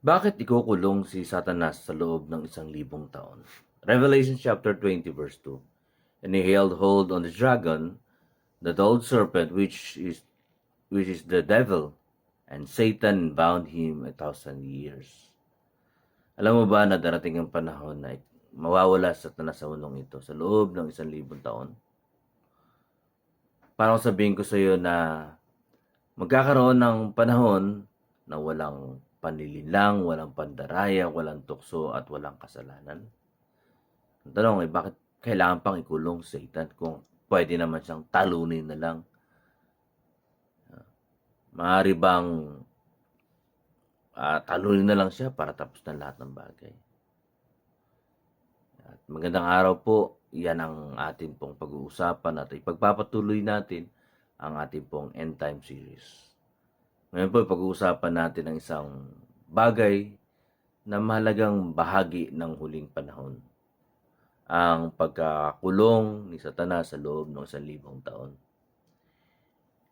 Bakit ikukulong si Satanas sa loob ng 1,000 taon? Revelation chapter 20 verse 2. And he held hold on the dragon, that old serpent which is the devil, and Satan bound him 1,000 years. Alam mo ba na darating ang panahon na mawawala si Satanas sa mundong ito sa loob ng 1,000 taon? Parang sabihin ko sa iyo na magkakaroon ng panahon na walang panlilinlang, walang pandaraya, walang tukso at walang kasalanan. Ang tanong ay bakit kailangan pang ikulong si Satan kung pwede naman siyang talunin na lang? Maaari bang talunin na lang siya para tapos na lahat ng bagay? At magandang araw po, yan ang atin pong pag-uusapan at ipagpapatuloy natin ang ating pong End Time Series. Ngayon po, pag-uusapan natin ang isang bagay na mahalagang bahagi ng huling panahon. Ang pagkakulong ni Satanas sa loob ng 1,000 taon.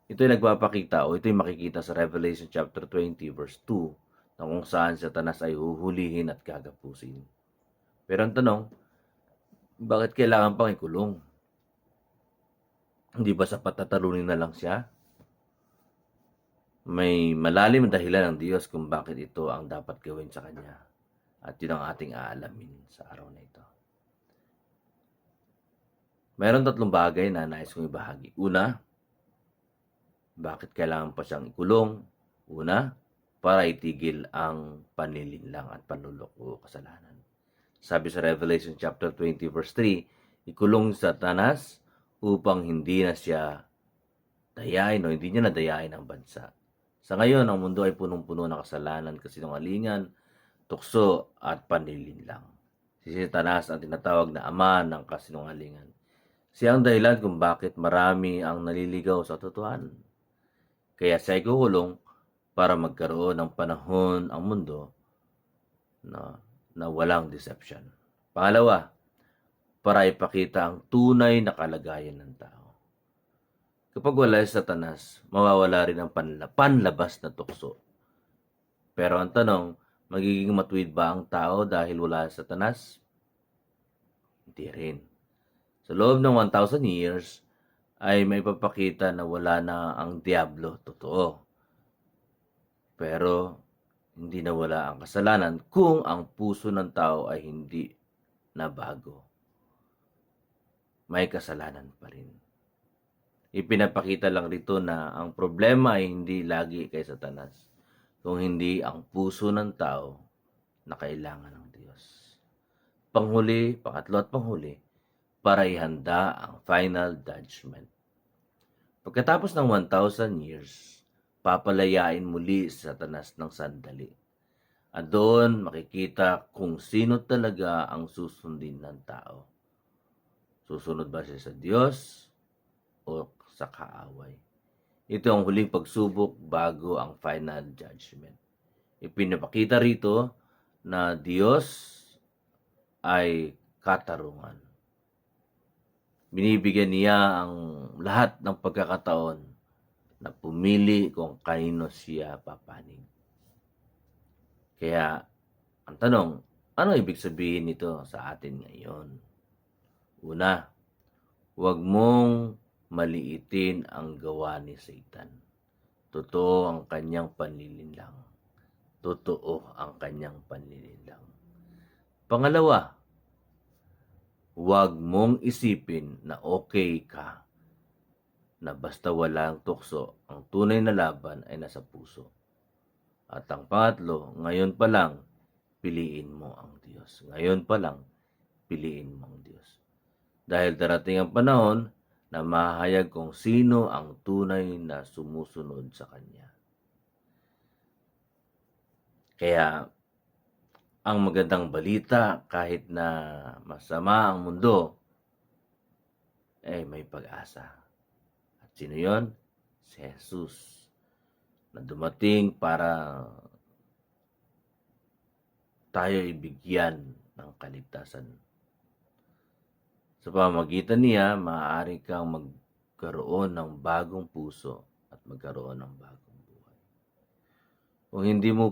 Ito'y nagpapakita o ito'y makikita sa Revelation chapter 20 verse 2 na kung saan si Satanas ay huhulihin at gagapusin. Pero ang tanong, bakit kailangan pang ikulong? Hindi ba sapat na talunin na lang siya? May malalim na dahilan ng Diyos kung bakit ito ang dapat gawin sa Kanya. At yun ang ating aalamin sa araw na ito. Mayroon 3 bagay na nais kong ibahagi. Una, bakit kailangan pa siyang ikulong? Una, para itigil ang panlilinlang at panluloko o kasalanan. Sabi sa Revelation chapter 20 verse 3, ikulong si Satanas upang hindi na siya dayain o hindi niya nadayain ang bansa. Sa ngayon, ang mundo ay punong-puno ng kasalanan, kasinungalingan, tukso at panlilinlang. Si Satanas ang tinatawag na ama ng kasinungalingan. Siya ang dahilan kung bakit marami ang naliligaw sa totohanan. Kaya siya ay kukulong para magkaroon ng panahon ang mundo na walang deception. Pangalawa, para ipakita ang tunay na kalagayan ng tao. Kapag wala si Satanas, mawawala rin ang panlabas na tukso. Pero ang tanong, magiging matuwid ba ang tao dahil wala si Satanas? Hindi rin. Sa loob ng 1,000 years, ay may papakita na wala na ang Diablo, totoo. Pero hindi na wala ang kasalanan kung ang puso ng tao ay hindi nabago. May kasalanan pa rin. Ipinapakita lang rito na ang problema ay hindi lagi kay Satanas, kung hindi ang puso ng tao na kailangan ng Diyos. Panghuli, pangatlo at panghuli, para ihanda ang final judgment. Pagkatapos ng 1,000 years, papalayain muli si Satanas ng sandali. At doon makikita kung sino talaga ang susundin ng tao. Susunod ba siya sa Diyos o sa kaaway? Ito ang huling pagsubok bago ang final judgment. Ipinapakita rito na Diyos ay katarungan. Binibigyan niya ang lahat ng pagkakataon na pumili kung kanino siya papanig. Kaya, ang tanong, ano ibig sabihin nito sa atin ngayon? Una, huwag mong maliitin ang gawa ni Satan. Totoo ang kanyang panlilinlang. Totoo ang kanyang panlilinlang. Pangalawa, huwag mong isipin na okay ka na basta walang tukso, ang tunay na laban ay nasa puso. At ang pangatlo, ngayon pa lang, piliin mo ang Diyos. Ngayon pa lang, piliin mo ang Diyos. Dahil darating ang panahon na mahayag kung sino ang tunay na sumusunod sa Kanya. Kaya, ang magandang balita, kahit na masama ang mundo, may pag-asa. At sino yon? Si Jesus, na dumating para tayo ibigyan ng kaligtasan. Sa pamamagitan niya, maaari kang magkaroon ng bagong puso at magkaroon ng bagong buhay. Kung hindi mo